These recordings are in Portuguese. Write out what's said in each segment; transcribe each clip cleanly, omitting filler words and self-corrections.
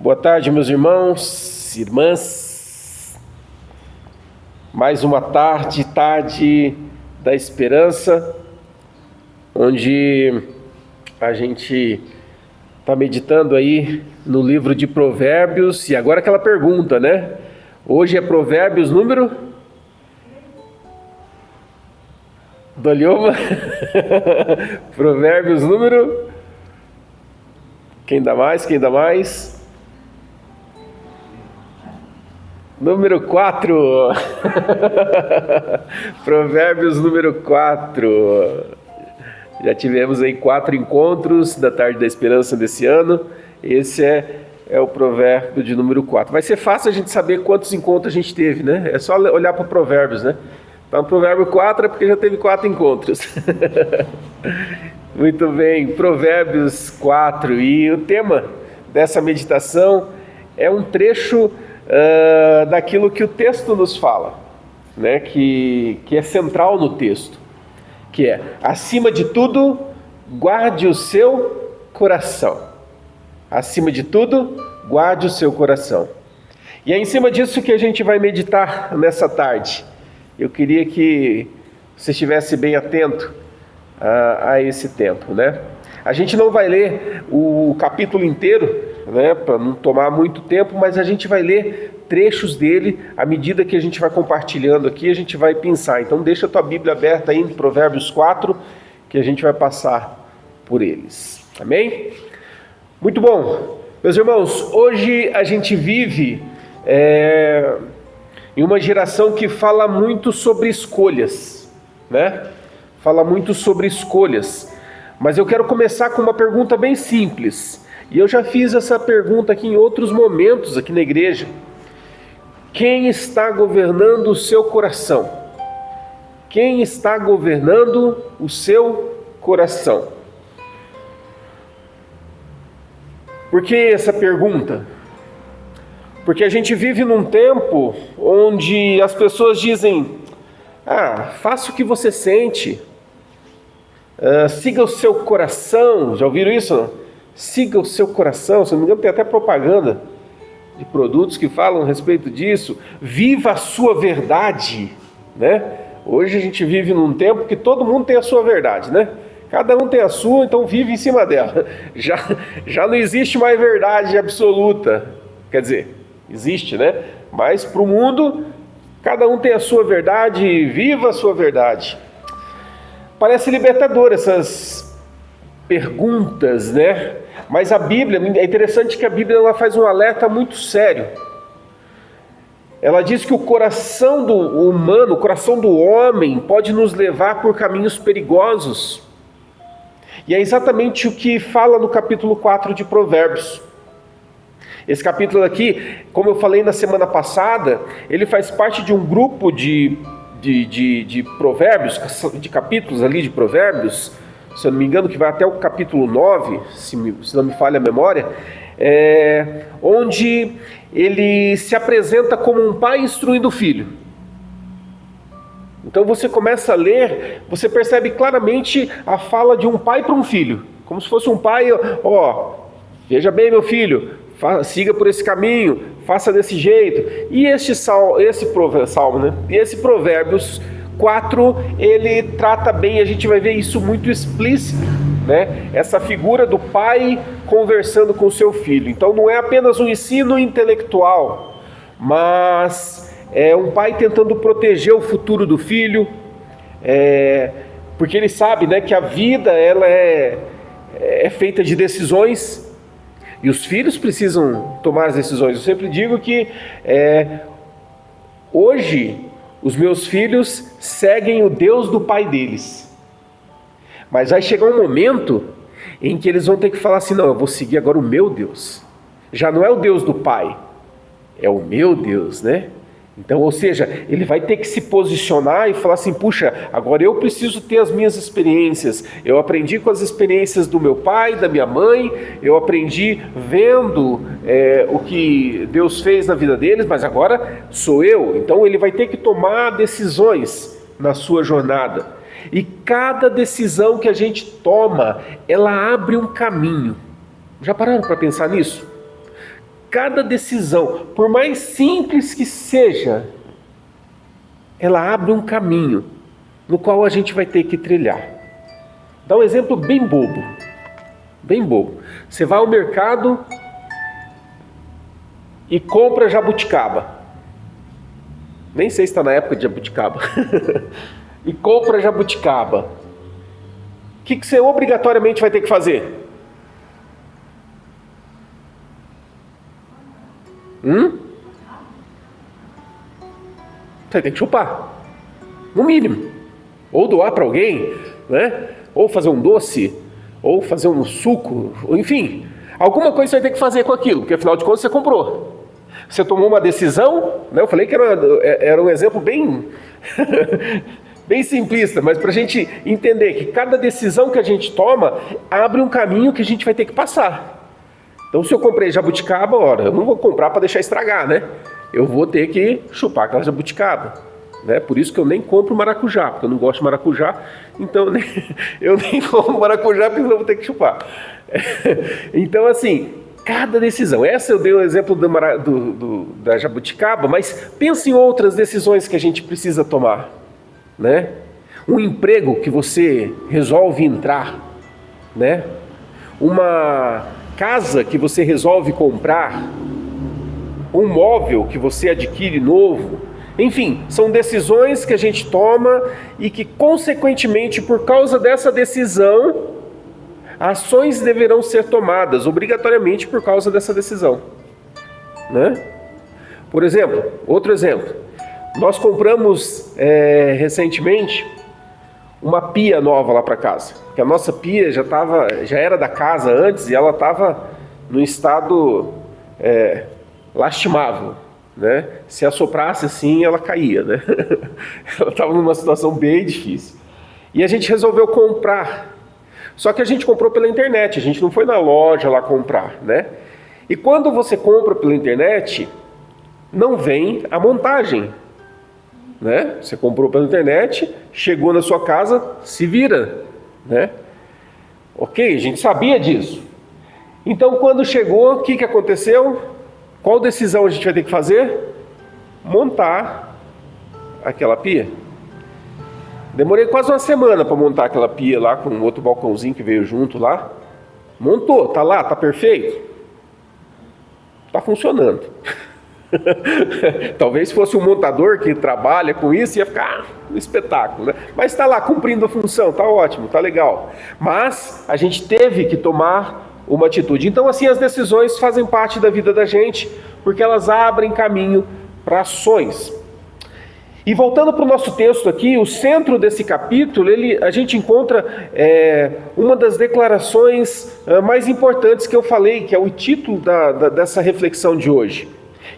Boa tarde, meus irmãos, irmãs. Mais uma tarde da esperança, onde a gente está meditando aí no livro de Provérbios. E agora aquela pergunta, né? Hoje é Provérbios número... Dolioma? Provérbios número... Quem dá mais? Número 4. Provérbios número 4. Já tivemos aí 4 encontros da Tarde da Esperança desse ano. Esse é o provérbio de número 4. Vai ser fácil a gente saber quantos encontros a gente teve, né? É só olhar para Provérbios, né? Então, o provérbio 4 é porque já teve 4 encontros. Muito bem, Provérbios 4. E o tema dessa meditação é um trecho daquilo que o texto nos fala, né? Que é central no texto, que é: acima de tudo, guarde o seu coração. Acima de tudo, guarde o seu coração. E é em cima disso que a gente vai meditar nessa tarde. Eu queria que você estivesse bem atento a esse tempo, né? A gente não vai ler o capítulo inteiro, né, para não tomar muito tempo, mas a gente vai ler trechos dele. À medida que a gente vai compartilhando aqui, a gente vai pensar. Então deixa a tua Bíblia aberta aí em Provérbios 4, que a gente vai passar por eles. Amém? Muito bom. Meus irmãos, hoje a gente vive em uma geração que fala muito sobre escolhas, né? Fala muito sobre escolhas. Mas eu quero começar com uma pergunta bem simples. E eu já fiz essa pergunta aqui em outros momentos aqui na igreja. Quem está governando o seu coração? Quem está governando o seu coração? Por que essa pergunta? Porque a gente vive num tempo onde as pessoas dizem: faça o que você sente, siga o seu coração. Já ouviram isso? Siga o seu coração. Se não me engano, tem até propaganda de produtos que falam a respeito disso. Viva a sua verdade, né? Hoje a gente vive num tempo que todo mundo tem a sua verdade, né? Cada um tem a sua, então vive em cima dela. Já não existe mais verdade absoluta. Quer dizer, existe, né? Mas para o mundo, cada um tem a sua verdade e viva a sua verdade. Parece libertador essas perguntas, né? Mas a Bíblia, é interessante que a Bíblia ela faz um alerta muito sério. Ela diz que o coração do humano, o coração do homem, pode nos levar por caminhos perigosos. E é exatamente o que fala no capítulo 4 de Provérbios. Esse capítulo aqui, como eu falei na semana passada, ele faz parte de um grupo de provérbios, de capítulos ali de provérbios, se eu não me engano, que vai até o capítulo 9, se não me falha a memória, onde ele se apresenta como um pai instruindo o filho. Então você começa a ler, você percebe claramente a fala de um pai para um filho, como se fosse um pai: veja bem, meu filho, siga por esse caminho, faça desse jeito. E esse Provérbios 4, ele trata bem, a gente vai ver isso muito explícito, né? Essa figura do pai conversando com o seu filho. Então não é apenas um ensino intelectual, mas é um pai tentando proteger o futuro do filho, porque ele sabe, né, que a vida ela é feita de decisões. E os filhos precisam tomar as decisões. Eu sempre digo que hoje os meus filhos seguem o Deus do pai deles. Mas vai chegar um momento em que eles vão ter que falar assim: não, eu vou seguir agora o meu Deus. Já não é o Deus do pai, é o meu Deus, né? Então, ou seja, ele vai ter que se posicionar e falar assim: puxa, agora eu preciso ter as minhas experiências. Eu aprendi com as experiências do meu pai, da minha mãe, eu aprendi vendo o que Deus fez na vida deles, mas agora sou eu. Então ele vai ter que tomar decisões na sua jornada. E cada decisão que a gente toma, ela abre um caminho. Já pararam para pensar nisso? cada decisão, por mais simples que seja, ela abre um caminho no qual a gente vai ter que trilhar. Dá um exemplo bem bobo. Bem bobo. Você vai ao mercado e compra jabuticaba. Nem sei se está na época de jabuticaba. E compra jabuticaba. O que você obrigatoriamente vai ter que fazer? Você tem que chupar, no mínimo. Ou doar para alguém, né? Ou fazer um doce, ou fazer um suco, ou enfim. Alguma coisa você vai ter que fazer com aquilo, porque afinal de contas você comprou. Você tomou uma decisão, né? Eu falei que era um exemplo bem, bem simplista, mas para a gente entender que cada decisão que a gente toma abre um caminho que a gente vai ter que passar. Então, se eu comprei jabuticaba, eu não vou comprar para deixar estragar, né? Eu vou ter que chupar aquela jabuticaba, né? Por isso que eu nem compro maracujá, porque eu não gosto de maracujá, então eu nem compro maracujá, porque eu vou ter que chupar. Então, assim, cada decisão. Essa eu dei o exemplo da jabuticaba, mas pensa em outras decisões que a gente precisa tomar, né? Um emprego que você resolve entrar, né? Uma casa que você resolve comprar, um móvel que você adquire novo, enfim, são decisões que a gente toma e que, consequentemente, por causa dessa decisão, ações deverão ser tomadas, obrigatoriamente por causa dessa decisão, né? Por exemplo, outro exemplo, nós compramos recentemente uma pia nova lá para casa, porque a nossa pia já era da casa antes e ela estava num estado lastimável, né? Se assoprasse assim, ela caía, né? Ela estava numa situação bem difícil. E a gente resolveu comprar. Só que a gente comprou pela internet, a gente não foi na loja lá comprar, né? E quando você compra pela internet, não vem a montagem, né? Você comprou pela internet, chegou na sua casa, se vira, né? Ok, a gente sabia disso. Então, quando chegou, o que aconteceu? Qual decisão a gente vai ter que fazer? Montar aquela pia. Demorei quase uma semana para montar aquela pia lá, com outro balcãozinho que veio junto lá. Montou, tá lá, tá perfeito? Tá funcionando. Talvez fosse um montador que trabalha com isso, ia ficar um espetáculo, né? Mas está lá cumprindo a função, tá ótimo, tá legal. Mas a gente teve que tomar uma atitude. Então, assim, as decisões fazem parte da vida da gente, porque elas abrem caminho para ações. E voltando para o nosso texto aqui, o centro desse capítulo, a gente encontra uma das declarações mais importantes que eu falei, que é o título dessa reflexão de hoje,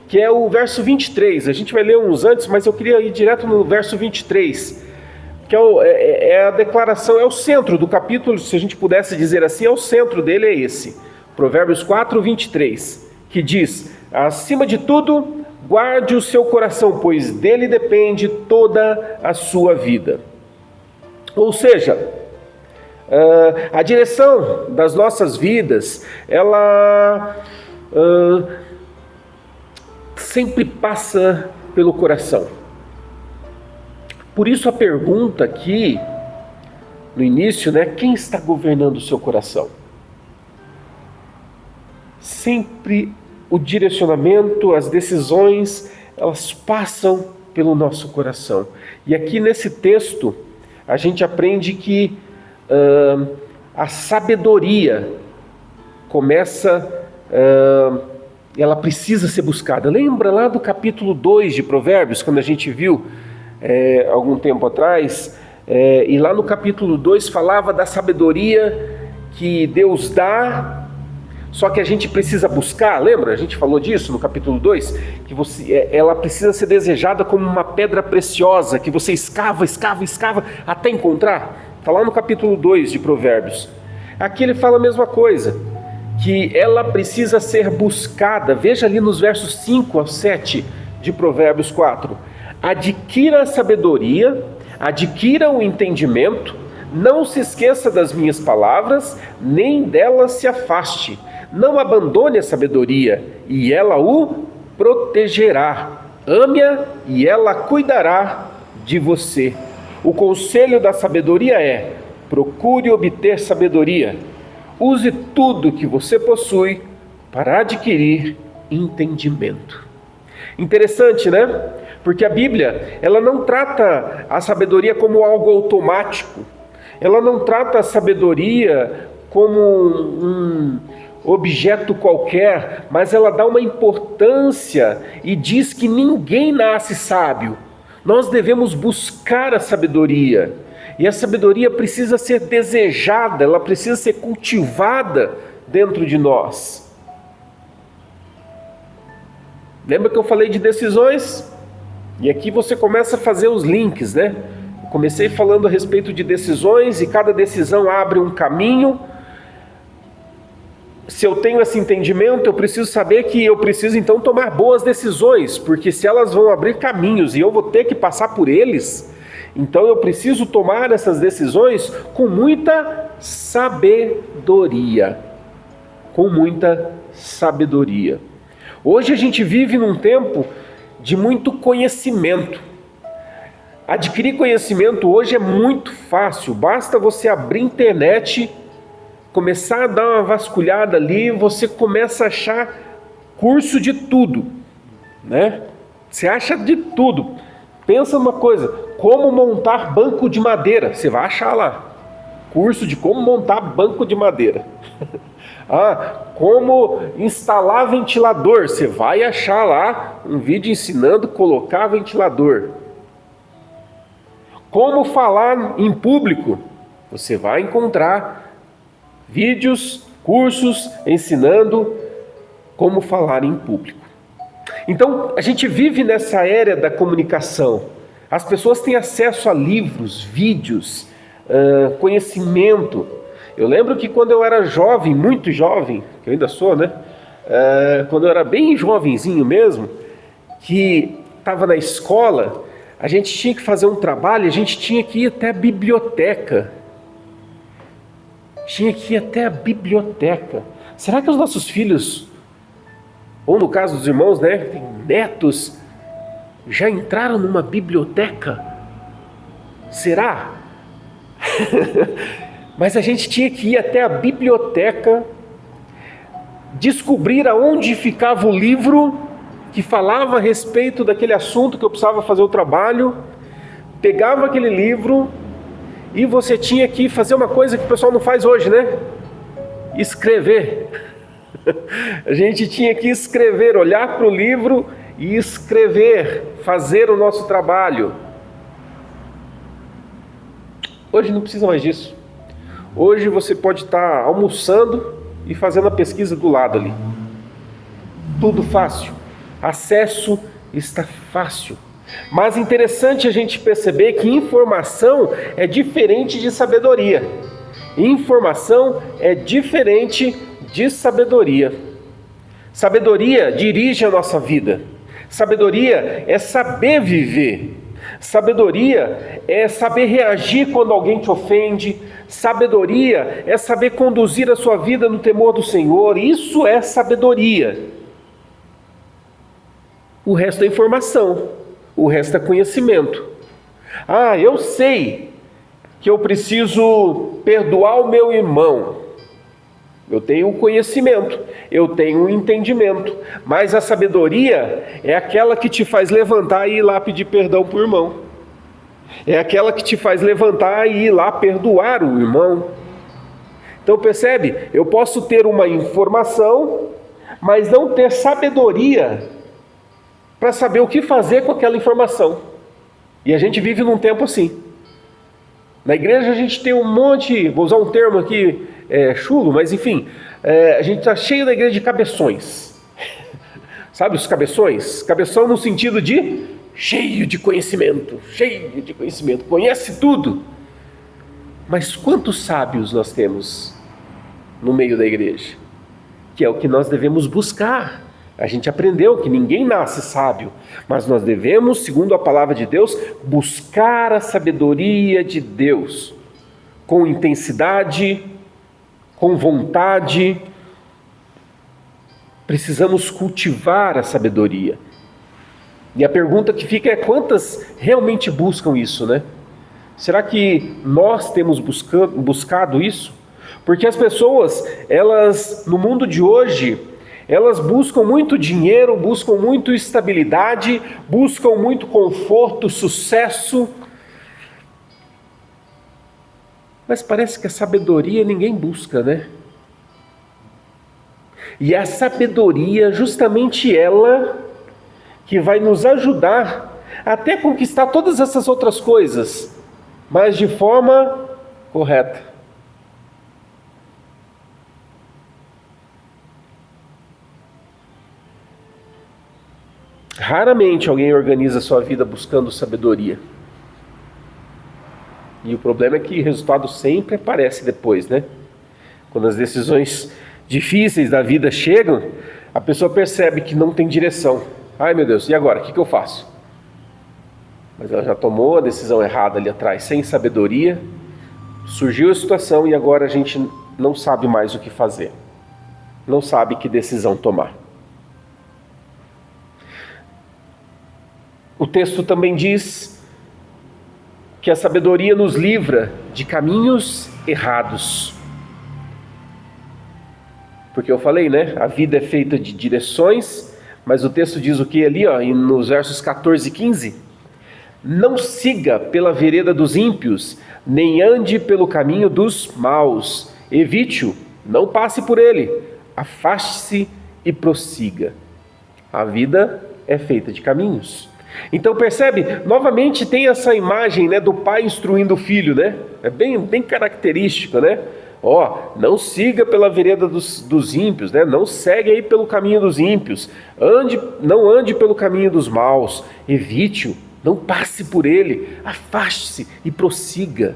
que é o verso 23. A gente vai ler uns antes, mas eu queria ir direto no verso 23, que é a declaração, é o centro do capítulo, se a gente pudesse dizer assim, o centro dele é esse, Provérbios 4, 23, que diz: acima de tudo, guarde o seu coração, pois dele depende toda a sua vida. Ou seja, a direção das nossas vidas, ela sempre passa pelo coração. Por isso a pergunta aqui, no início, né? Quem está governando o seu coração? Sempre o direcionamento, as decisões, elas passam pelo nosso coração. E aqui nesse texto, a gente aprende que a sabedoria ela precisa ser buscada. Lembra lá do capítulo 2 de Provérbios, quando a gente viu algum tempo atrás, e lá no capítulo 2 falava da sabedoria que Deus dá, só que a gente precisa buscar. Lembra? A gente falou disso no capítulo 2, que ela precisa ser desejada como uma pedra preciosa, que você escava até encontrar. Está lá no capítulo 2 de Provérbios. Aqui ele fala a mesma coisa, que ela precisa ser buscada. Veja ali nos versos 5 a 7 de Provérbios 4. Adquira a sabedoria, adquira o entendimento, não se esqueça das minhas palavras, nem delas se afaste. Não abandone a sabedoria, e ela o protegerá. Ame-a, e ela cuidará de você. O conselho da sabedoria é: procure obter sabedoria. Use tudo que você possui para adquirir entendimento. Interessante, né? Porque a Bíblia, ela não trata a sabedoria como algo automático. Ela não trata a sabedoria como um objeto qualquer, mas ela dá uma importância e diz que ninguém nasce sábio. Nós devemos buscar a sabedoria. E a sabedoria precisa ser desejada, ela precisa ser cultivada dentro de nós. Lembra que eu falei de decisões? E aqui você começa a fazer os links, né? Eu comecei falando a respeito de decisões e cada decisão abre um caminho. Se eu tenho esse entendimento, eu preciso saber que eu preciso então tomar boas decisões, porque se elas vão abrir caminhos e eu vou ter que passar por eles, então eu preciso tomar essas decisões com muita sabedoria. Com muita sabedoria. Hoje a gente vive num tempo de muito conhecimento. Adquirir conhecimento hoje é muito fácil, basta você abrir a internet, começar a dar uma vasculhada ali, você começa a achar curso de tudo, né? Você acha de tudo. Pensa numa coisa, como montar banco de madeira, você vai achar lá. Curso de como montar banco de madeira. Como instalar ventilador, você vai achar lá um vídeo ensinando a colocar ventilador. Como falar em público, você vai encontrar vídeos, cursos ensinando como falar em público. Então, a gente vive nessa era da comunicação. As pessoas têm acesso a livros, vídeos, conhecimento. Eu lembro que quando eu era jovem, muito jovem, que eu ainda sou, né? Quando eu era bem jovenzinho mesmo, que estava na escola, a gente tinha que fazer um trabalho, a gente tinha que ir até a biblioteca. Será que os nossos filhos, ou no caso dos irmãos, né, netos, já entraram numa biblioteca? Será? Mas a gente tinha que ir até a biblioteca, descobrir aonde ficava o livro que falava a respeito daquele assunto que eu precisava fazer o trabalho, pegava aquele livro e você tinha que fazer uma coisa que o pessoal não faz hoje, né? Escrever. A gente tinha que escrever, olhar para o livro e escrever, fazer o nosso trabalho. Hoje não precisa mais disso. Hoje você pode estar almoçando e fazendo a pesquisa do lado ali. Tudo fácil. Acesso está fácil. Mas interessante a gente perceber que informação é diferente de sabedoria. Informação é diferente de sabedoria. Sabedoria dirige a nossa vida. Sabedoria é saber viver. Sabedoria é saber reagir quando alguém te ofende. Sabedoria é saber conduzir a sua vida no temor do Senhor. Isso é sabedoria. O resto é informação. O resto é conhecimento. Eu sei que eu preciso perdoar o meu irmão. Eu tenho o conhecimento, eu tenho o entendimento, mas a sabedoria é aquela que te faz levantar e ir lá pedir perdão para o irmão. É aquela que te faz levantar e ir lá perdoar o irmão. Então percebe? Eu posso ter uma informação, mas não ter sabedoria para saber o que fazer com aquela informação. E a gente vive num tempo assim. Na igreja a gente tem um monte, vou usar um termo aqui chulo, mas enfim, a gente está cheio da igreja de cabeções. Sabe os cabeções? Cabeção no sentido de cheio de conhecimento, conhece tudo. Mas quantos sábios nós temos no meio da igreja? Que é o que nós devemos buscar. A gente aprendeu que ninguém nasce sábio, mas nós devemos, segundo a palavra de Deus, buscar a sabedoria de Deus com intensidade, com vontade, Precisamos cultivar a sabedoria. E a pergunta que fica é: quantas realmente buscam isso, né? Será que nós temos buscado isso? Porque as pessoas, elas, no mundo de hoje, elas buscam muito dinheiro, buscam muito estabilidade, buscam muito conforto, sucesso. Mas parece que a sabedoria ninguém busca, né? E a sabedoria, justamente ela, que vai nos ajudar até conquistar todas essas outras coisas, mas de forma correta. Raramente alguém organiza a sua vida buscando sabedoria. E o problema é que o resultado sempre aparece depois, né? Quando as decisões difíceis da vida chegam, a pessoa percebe que não tem direção. Ai, meu Deus, e agora? O que eu faço? Mas ela já tomou a decisão errada ali atrás, sem sabedoria. Surgiu a situação e agora a gente não sabe mais o que fazer. Não sabe que decisão tomar. O texto também diz que a sabedoria nos livra de caminhos errados. Porque eu falei, né? A vida é feita de direções, mas o texto diz o que ali, ó, nos versos 14 e 15? Não siga pela vereda dos ímpios, nem ande pelo caminho dos maus. Evite-o, não passe por ele. Afaste-se e prossiga. A vida é feita de caminhos. Então percebe, novamente tem essa imagem, né, do pai instruindo o filho, né? É bem característico, né? Não siga pela vereda dos ímpios, né? Não segue aí pelo caminho dos ímpios. Não ande pelo caminho dos maus. Evite-o, não passe por ele. Afaste-se e prossiga.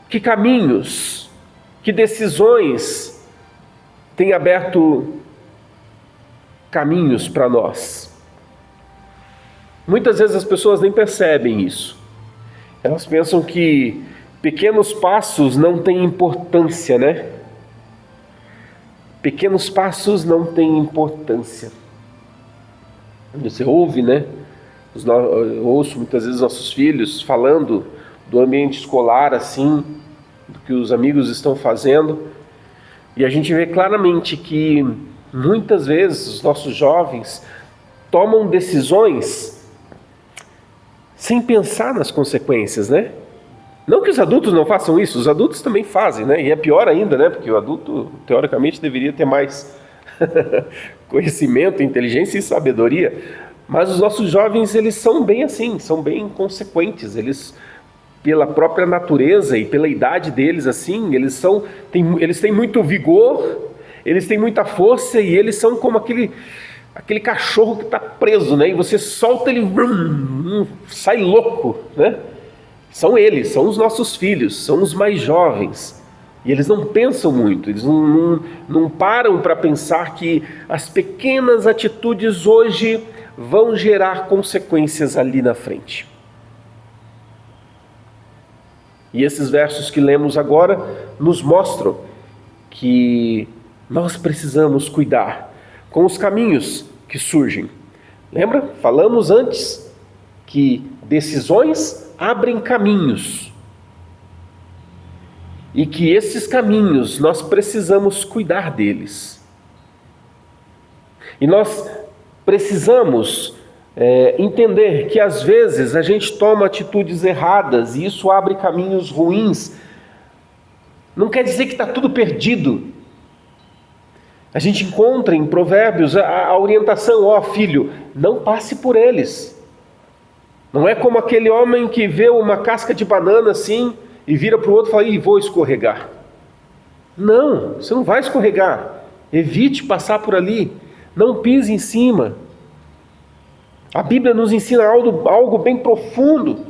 Que caminhos, que decisões têm aberto caminhos para nós? Muitas vezes as pessoas nem percebem isso. Elas pensam que pequenos passos não têm importância, né? Pequenos passos não têm importância. Você ouve, né? Eu ouço muitas vezes nossos filhos falando do ambiente escolar, assim, do que os amigos estão fazendo. E a gente vê claramente que muitas vezes os nossos jovens tomam decisões sem pensar nas consequências, né? Não que os adultos não façam isso, os adultos também fazem, né? E é pior ainda, né? Porque o adulto, teoricamente, deveria ter mais conhecimento, inteligência e sabedoria. Mas os nossos jovens, eles são bem assim, são bem consequentes. Eles, pela própria natureza e pela idade deles, assim, eles têm muito vigor, eles têm muita força e eles são como aquele cachorro que está preso, né? E você solta ele, sai louco, né? São eles, são os nossos filhos, são os mais jovens. E eles não pensam muito, eles não param para pensar que as pequenas atitudes hoje vão gerar consequências ali na frente. E esses versos que lemos agora nos mostram que nós precisamos cuidar com os caminhos que surgem. Lembra? Falamos antes que decisões abrem caminhos. E que esses caminhos nós precisamos cuidar deles. E nós precisamos entender que às vezes a gente toma atitudes erradas e isso abre caminhos ruins. Não quer dizer que está tudo perdido. A gente encontra em Provérbios a orientação: filho, não passe por eles. Não é como aquele homem que vê uma casca de banana assim e vira para o outro e fala: vou escorregar. Não, você não vai escorregar. Evite passar por ali. Não pise em cima. A Bíblia nos ensina algo bem profundo.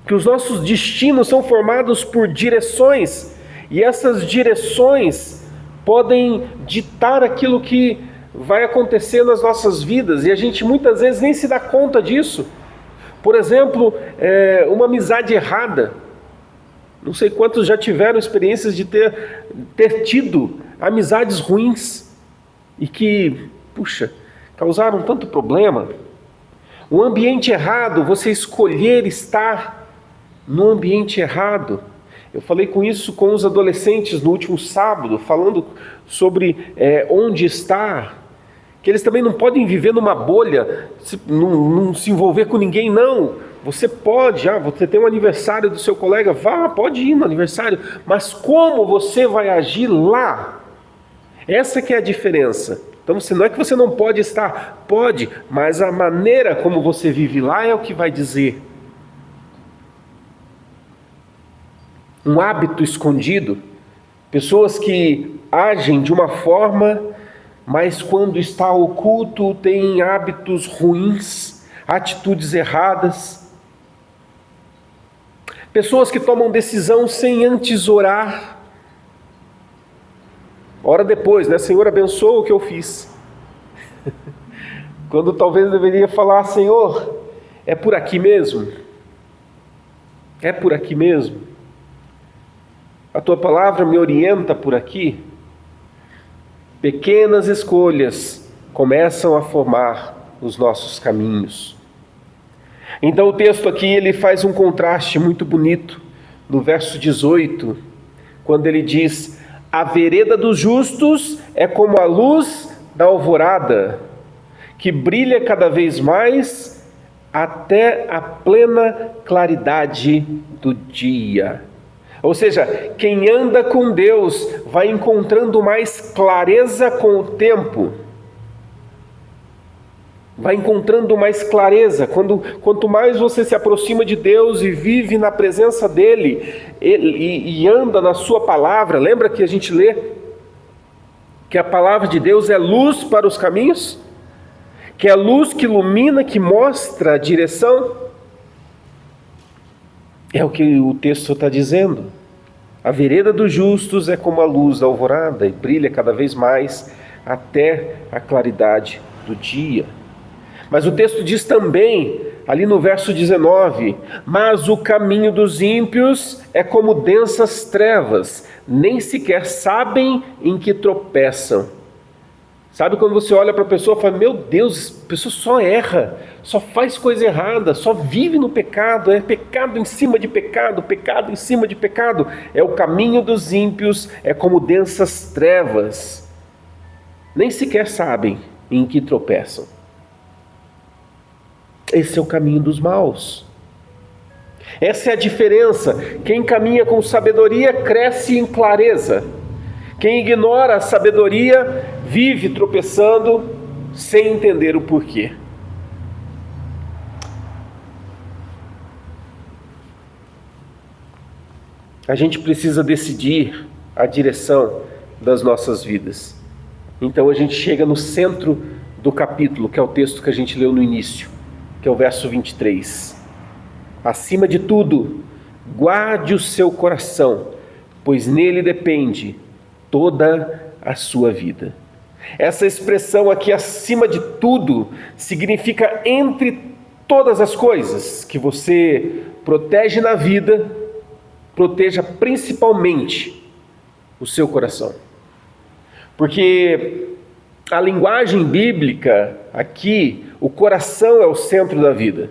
Que os nossos destinos são formados por direções. E essas direções podem ditar aquilo que vai acontecer nas nossas vidas. E a gente muitas vezes nem se dá conta disso. Por exemplo, uma amizade errada. Não sei quantos já tiveram experiências de ter tido amizades ruins e que, puxa, causaram tanto problema. O ambiente errado, você escolher estar no ambiente errado. Eu falei com os adolescentes no último sábado, falando sobre onde estar, que eles também não podem viver numa bolha, não se envolver com ninguém, não. Você pode, você tem um aniversário do seu colega, pode ir no aniversário, mas como você vai agir lá? Essa que é a diferença. Então, não é que você não pode estar, pode, mas a maneira como você vive lá é o que vai dizer. Um hábito escondido, pessoas que agem de uma forma, mas quando está oculto têm hábitos ruins, atitudes erradas. Pessoas que tomam decisão sem antes orar. Ora depois, Senhor, abençoa o que eu fiz. Quando talvez deveria falar, Senhor, é por aqui mesmo? É por aqui mesmo? A tua palavra me orienta por aqui? Pequenas escolhas começam a formar os nossos caminhos. Então o texto aqui ele faz um contraste muito bonito no verso 18, quando ele diz: a vereda dos justos é como a luz da alvorada, que brilha cada vez mais até a plena claridade do dia. Ou seja, quem anda com Deus vai encontrando mais clareza com o tempo. Vai encontrando mais clareza. Quanto mais você se aproxima de Deus e vive na presença dEle e anda na sua palavra, lembra que a gente lê que a palavra de Deus é luz para os caminhos? Que é a luz que ilumina, que mostra a direção? É o que o texto está dizendo. A vereda dos justos é como a luz da alvorada e brilha cada vez mais até a claridade do dia. Mas o texto diz também, ali no verso 19, mas o caminho dos ímpios é como densas trevas, nem sequer sabem em que tropeçam. Sabe quando você olha para a pessoa e fala, meu Deus, a pessoa só erra, só faz coisa errada, só vive no pecado, é pecado em cima de pecado, pecado em cima de pecado. É o caminho dos ímpios, é como densas trevas, nem sequer sabem em que tropeçam. Esse é o caminho dos maus. Essa é a diferença. Quem caminha com sabedoria cresce em clareza. Quem ignora a sabedoria vive tropeçando sem entender o porquê. A gente precisa decidir a direção das nossas vidas. Então a gente chega no centro do capítulo, que é o texto que a gente leu no início, que é o verso 23. Acima de tudo, guarde o seu coração, pois nele depende toda a sua vida. Essa expressão aqui, acima de tudo, significa entre todas as coisas que você protege na vida, proteja principalmente o seu coração. Porque a linguagem bíblica aqui, o coração é o centro da vida.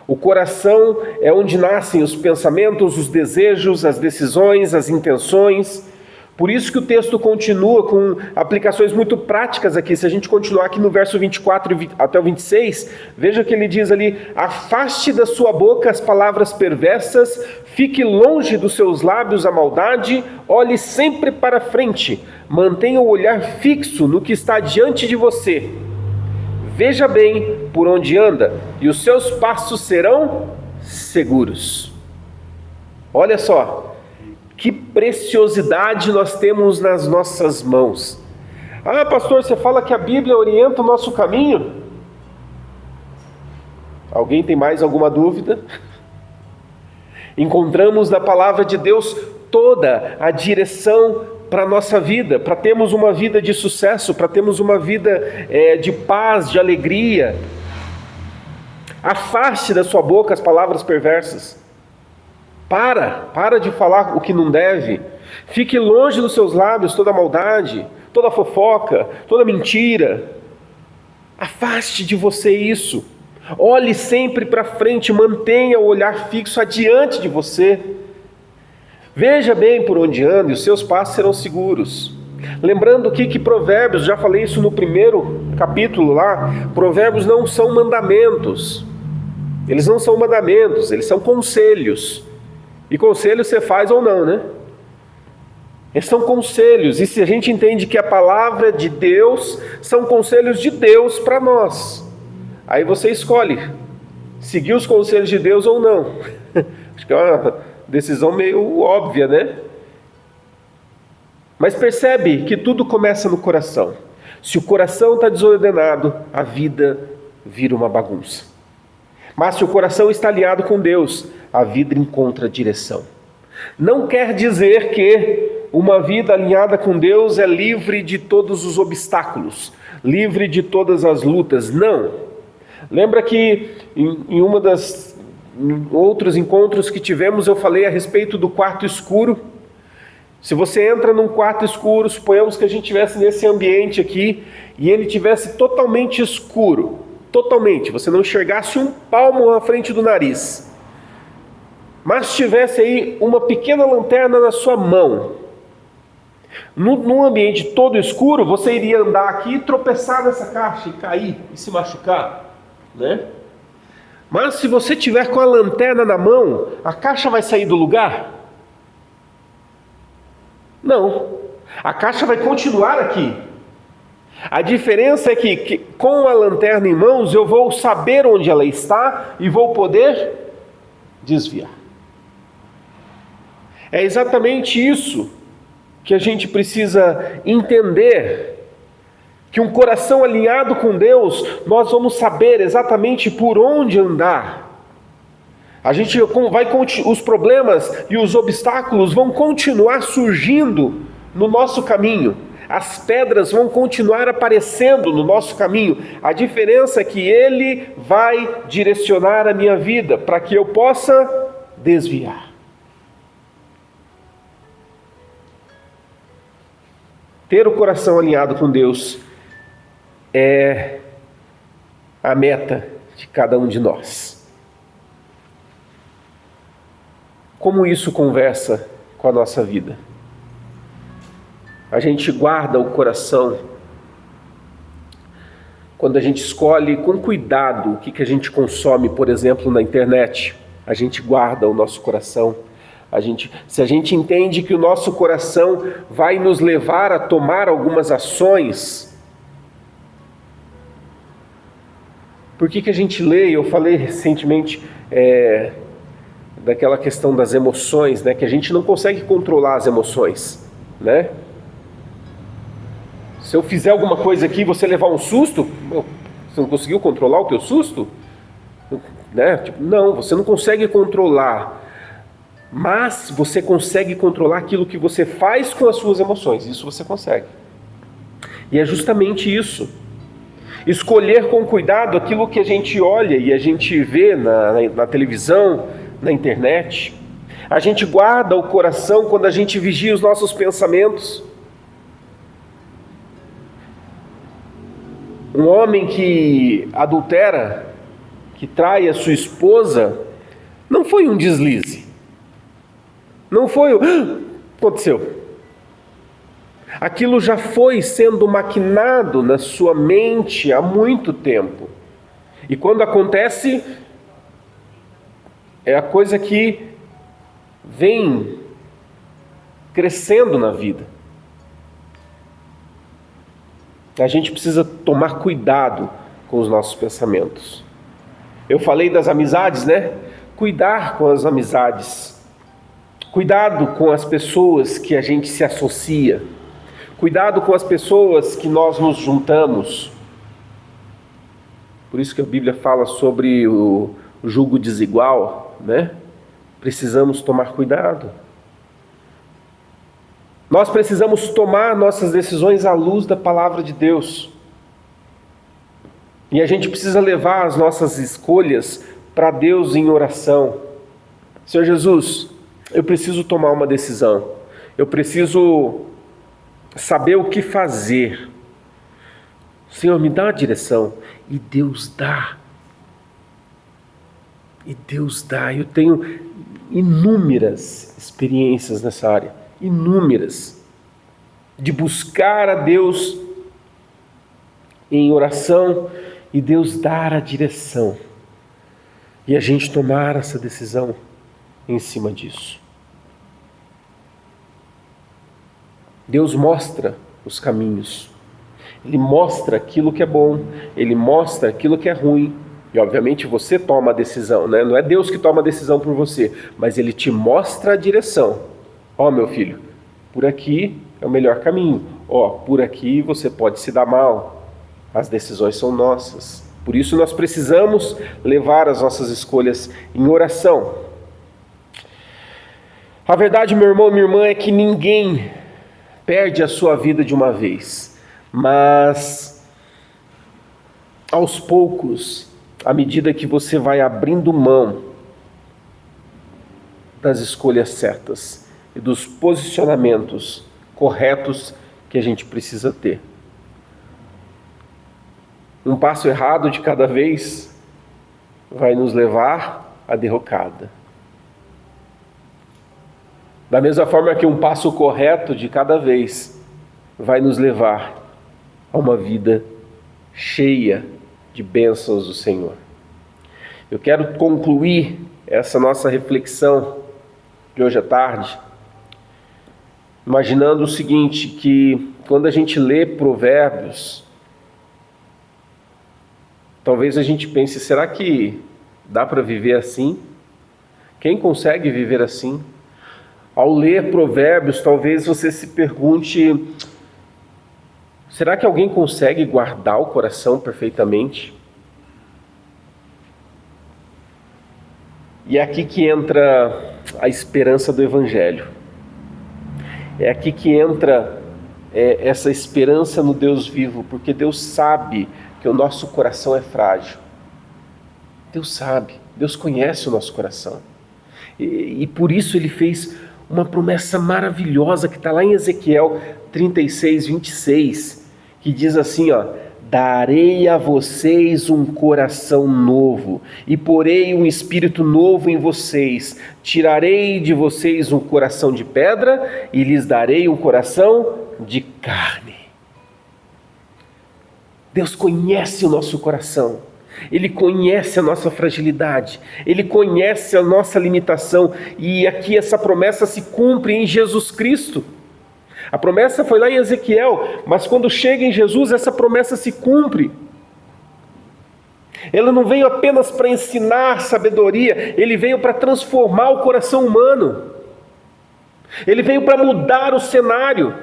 O coração é onde nascem os pensamentos, os desejos, as decisões, as intenções. Por isso que o texto continua com aplicações muito práticas aqui. Se a gente continuar aqui no verso 24 até o 26, veja que ele diz ali: afaste da sua boca as palavras perversas, fique longe dos seus lábios a maldade, olhe sempre para frente, mantenha o olhar fixo no que está diante de você. Veja bem por onde anda, e os seus passos serão seguros. Olha só. Que preciosidade nós temos nas nossas mãos. Ah, pastor, você fala que a Bíblia orienta o nosso caminho? Alguém tem mais alguma dúvida? Encontramos na palavra de Deus toda a direção para a nossa vida, para termos uma vida de sucesso, para termos uma vida de paz, de alegria. Afaste da sua boca as palavras perversas. Para de falar o que não deve. Fique longe dos seus lábios toda maldade, toda fofoca, toda mentira. Afaste de você isso. Olhe sempre para frente, mantenha o olhar fixo adiante de você. Veja bem por onde anda e os seus passos serão seguros. Lembrando que Provérbios, já falei isso no primeiro capítulo lá, Provérbios não são mandamentos. Eles não são mandamentos, eles são conselhos. E conselho você faz ou não, né? Eles são conselhos, e se a gente entende que a palavra de Deus são conselhos de Deus para nós, aí você escolhe seguir os conselhos de Deus ou não. Acho que é uma decisão meio óbvia, né? Mas percebe que tudo começa no coração. Se o coração está desordenado, a vida vira uma bagunça. Mas se o coração está alinhado com Deus, a vida encontra direção. Não quer dizer que uma vida alinhada com Deus é livre de todos os obstáculos, livre de todas as lutas. Não. Lembra que em outros encontros que tivemos, eu falei a respeito do quarto escuro? Se você entra num quarto escuro, suponhamos que a gente estivesse nesse ambiente aqui, e ele tivesse totalmente escuro, totalmente, você não enxergasse um palmo à frente do nariz, mas tivesse aí uma pequena lanterna na sua mão, num ambiente todo escuro, você iria andar aqui e tropeçar nessa caixa e cair e se machucar, né? Mas se você tiver com a lanterna na mão, a caixa vai sair do lugar? Não, a caixa vai continuar aqui. A diferença é que com a lanterna em mãos eu vou saber onde ela está e vou poder desviar. É exatamente isso que a gente precisa entender, que um coração alinhado com Deus, nós vamos saber exatamente por onde andar. Os problemas e os obstáculos vão continuar surgindo no nosso caminho. As pedras vão continuar aparecendo no nosso caminho. A diferença é que Ele vai direcionar a minha vida para que eu possa desviar. Ter o coração alinhado com Deus é a meta de cada um de nós. Como isso conversa com a nossa vida? A gente guarda o coração quando a gente escolhe com cuidado o que a gente consome, por exemplo, na internet. A gente guarda o nosso coração. Se a gente entende que o nosso coração vai nos levar a tomar algumas ações, por que a gente lê? Eu falei recentemente daquela questão das emoções, né? Que a gente não consegue controlar as emoções, né? Se eu fizer alguma coisa aqui e você levar um susto, você não conseguiu controlar o teu susto? Né? Não, você não consegue controlar. Mas você consegue controlar aquilo que você faz com as suas emoções. Isso você consegue. E é justamente isso. Escolher com cuidado aquilo que a gente olha e a gente vê na televisão, na internet. A gente guarda o coração quando a gente vigia os nossos pensamentos. Um homem que adultera, que trai a sua esposa, não foi um deslize. Não foi aconteceu. Aquilo já foi sendo maquinado na sua mente há muito tempo. E quando acontece, é a coisa que vem crescendo na vida. A gente precisa tomar cuidado com os nossos pensamentos. Eu falei das amizades, né? Cuidar com as amizades. Cuidado com as pessoas que a gente se associa. Cuidado com as pessoas que nós nos juntamos. Por isso que a Bíblia fala sobre o jugo desigual, né? Precisamos tomar cuidado. Nós precisamos tomar nossas decisões à luz da palavra de Deus. E a gente precisa levar as nossas escolhas para Deus em oração. Senhor Jesus, eu preciso tomar uma decisão. Eu preciso saber o que fazer. Senhor, me dá a direção. E Deus dá. E Deus dá. Eu tenho inúmeras experiências nessa área. Inúmeras. De buscar a Deus em oração e Deus dar a direção. E a gente tomar essa decisão em cima disso. Deus mostra os caminhos. Ele mostra aquilo que é bom, Ele mostra aquilo que é ruim. E obviamente você toma a decisão, né? Não é Deus que toma a decisão por você, mas Ele te mostra a direção. Ó, meu filho, por aqui é o melhor caminho. Ó, por aqui você pode se dar mal. As decisões são nossas. Por isso nós precisamos levar as nossas escolhas em oração. A verdade, meu irmão, minha irmã, é que ninguém perde a sua vida de uma vez. Mas, aos poucos, à medida que você vai abrindo mão das escolhas certas e dos posicionamentos corretos que a gente precisa ter. Um passo errado de cada vez vai nos levar à derrocada. Da mesma forma que um passo correto de cada vez vai nos levar a uma vida cheia de bênçãos do Senhor. Eu quero concluir essa nossa reflexão de hoje à tarde, imaginando o seguinte, que quando a gente lê Provérbios, talvez a gente pense, será que dá para viver assim? Quem consegue viver assim? Ao ler Provérbios, talvez você se pergunte, será que alguém consegue guardar o coração perfeitamente? E é aqui que entra a esperança do Evangelho. É aqui que entra essa esperança no Deus vivo, porque Deus sabe que o nosso coração é frágil. Deus sabe, Deus conhece o nosso coração. E por isso Ele fez uma promessa maravilhosa que está lá em Ezequiel 36, 26, que diz assim, ó: darei a vocês um coração novo, e porei um espírito novo em vocês. Tirarei de vocês um coração de pedra, e lhes darei um coração de carne. Deus conhece o nosso coração. Ele conhece a nossa fragilidade, Ele conhece a nossa limitação, e aqui essa promessa se cumpre em Jesus Cristo. A promessa foi lá em Ezequiel, mas quando chega em Jesus, essa promessa se cumpre. Ele não veio apenas para ensinar sabedoria, Ele veio para transformar o coração humano. Ele veio para mudar o cenário.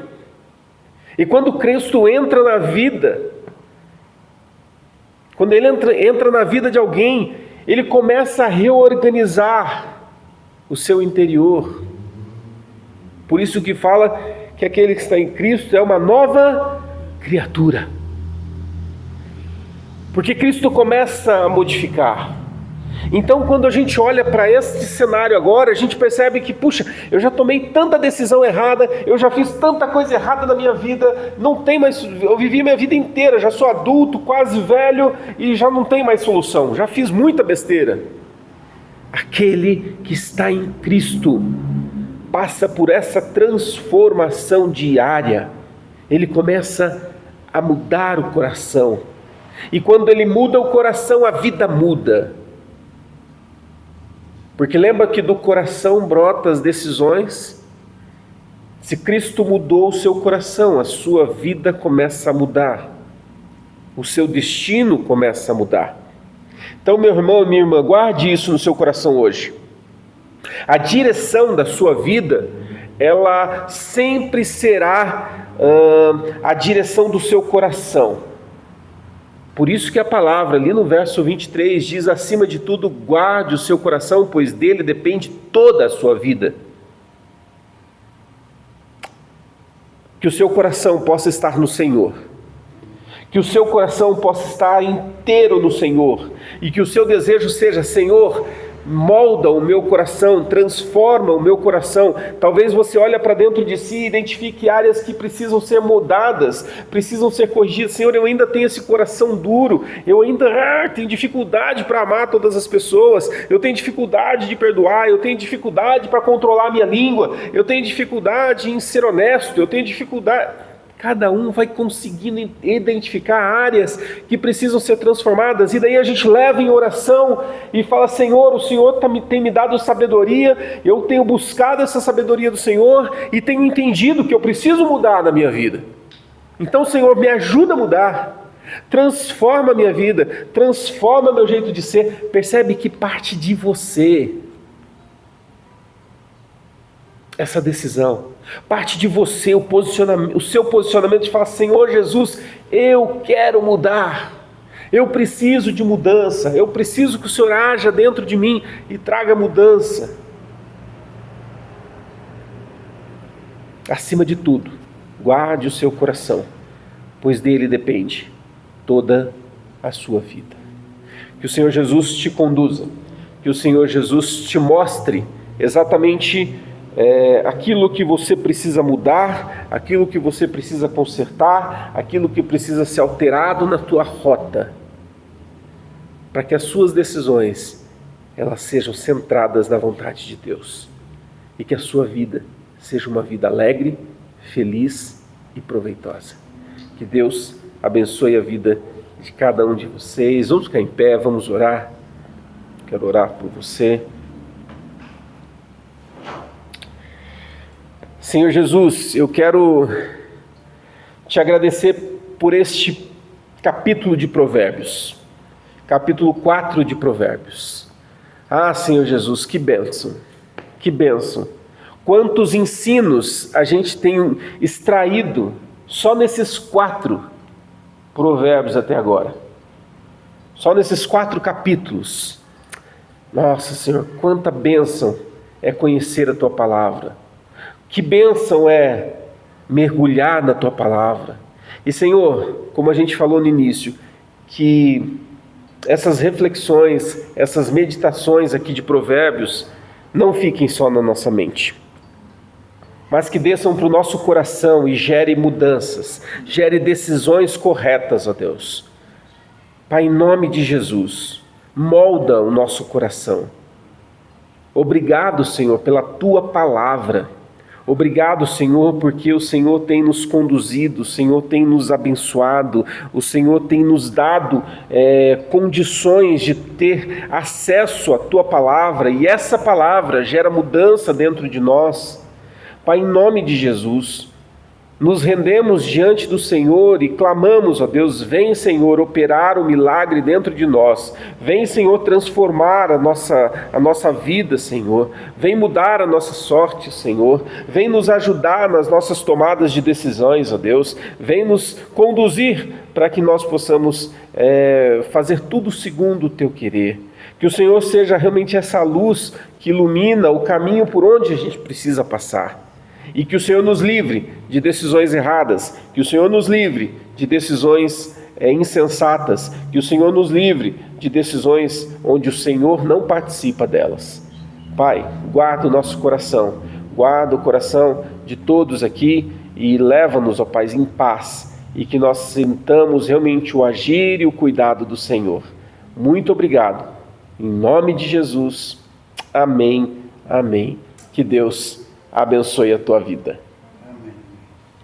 E quando Cristo entra na vida, quando Ele entra na vida de alguém, Ele começa a reorganizar o seu interior. Por isso que fala que aquele que está em Cristo é uma nova criatura. Porque Cristo começa a modificar. Então, quando a gente olha para este cenário agora, a gente percebe que, puxa, eu já tomei tanta decisão errada, eu já fiz tanta coisa errada na minha vida, não tem mais, eu vivi minha vida inteira, já sou adulto, quase velho, e já não tem mais solução, já fiz muita besteira. Aquele que está em Cristo passa por essa transformação diária, ele começa a mudar o coração, e quando ele muda o coração, a vida muda. Porque lembra que do coração brota as decisões? Se Cristo mudou o seu coração, a sua vida começa a mudar. O seu destino começa a mudar. Então, meu irmão e minha irmã, guarde isso no seu coração hoje. A direção da sua vida, ela sempre será a direção do seu coração. Por isso que a palavra ali no verso 23 diz: acima de tudo, guarde o seu coração, pois dele depende toda a sua vida. Que o seu coração possa estar no Senhor. Que o seu coração possa estar inteiro no Senhor. E que o seu desejo seja: Senhor, molda o meu coração, transforma o meu coração. Talvez você olhe para dentro de si e identifique áreas que precisam ser mudadas, precisam ser corrigidas. Senhor, eu ainda tenho esse coração duro, eu ainda tenho dificuldade para amar todas as pessoas, eu tenho dificuldade de perdoar, eu tenho dificuldade para controlar a minha língua, eu tenho dificuldade em ser honesto, eu tenho dificuldade... Cada um vai conseguindo identificar áreas que precisam ser transformadas, e daí a gente leva em oração e fala: Senhor, o Senhor tem me dado sabedoria, eu tenho buscado essa sabedoria do Senhor e tenho entendido que eu preciso mudar na minha vida. Então, Senhor, me ajuda a mudar, transforma a minha vida, transforma meu jeito de ser. Percebe que parte de você essa decisão, parte de você, o seu posicionamento de falar: Senhor Jesus, eu quero mudar, eu preciso de mudança, eu preciso que o Senhor haja dentro de mim e traga mudança. Acima de tudo, guarde o seu coração, pois dele depende toda a sua vida. Que o Senhor Jesus te conduza, que o Senhor Jesus te mostre exatamente aquilo que você precisa mudar, aquilo que você precisa consertar, aquilo que precisa ser alterado na tua rota, para que as suas decisões elas sejam centradas na vontade de Deus e que a sua vida seja uma vida alegre, feliz e proveitosa. Que Deus abençoe a vida de cada um de vocês. Vamos ficar em pé, vamos orar. Quero orar por você. Senhor Jesus, eu quero te agradecer por este capítulo de Provérbios, capítulo 4 de Provérbios. Ah, Senhor Jesus, que bênção, que bênção. Quantos ensinos a gente tem extraído só nesses 4 provérbios até agora. Só nesses 4 capítulos. Nossa, Senhor, quanta bênção é conhecer a Tua Palavra. Que bênção é mergulhar na Tua Palavra. E, Senhor, como a gente falou no início, que essas reflexões, essas meditações aqui de Provérbios não fiquem só na nossa mente, mas que desçam para o nosso coração e gere mudanças, gere decisões corretas, ó Deus. Pai, em nome de Jesus, molda o nosso coração. Obrigado, Senhor, pela Tua Palavra. Obrigado, Senhor, porque o Senhor tem nos conduzido, o Senhor tem nos abençoado, o Senhor tem nos dado condições de ter acesso à Tua Palavra, e essa Palavra gera mudança dentro de nós. Pai, em nome de Jesus, nos rendemos diante do Senhor e clamamos, ó Deus, vem, Senhor, operar o milagre dentro de nós. Vem, Senhor, transformar a nossa vida, Senhor. Vem mudar a nossa sorte, Senhor. Vem nos ajudar nas nossas tomadas de decisões, ó Deus. Vem nos conduzir para que nós possamos fazer tudo segundo o Teu querer. Que o Senhor seja realmente essa luz que ilumina o caminho por onde a gente precisa passar. E que o Senhor nos livre de decisões erradas, que o Senhor nos livre de decisões insensatas, que o Senhor nos livre de decisões onde o Senhor não participa delas. Pai, guarda o nosso coração, guarda o coração de todos aqui e leva-nos, ó Pai, em paz, e que nós sintamos realmente o agir e o cuidado do Senhor. Muito obrigado. Em nome de Jesus. Amém. Amém. Que Deus abençoe a tua vida.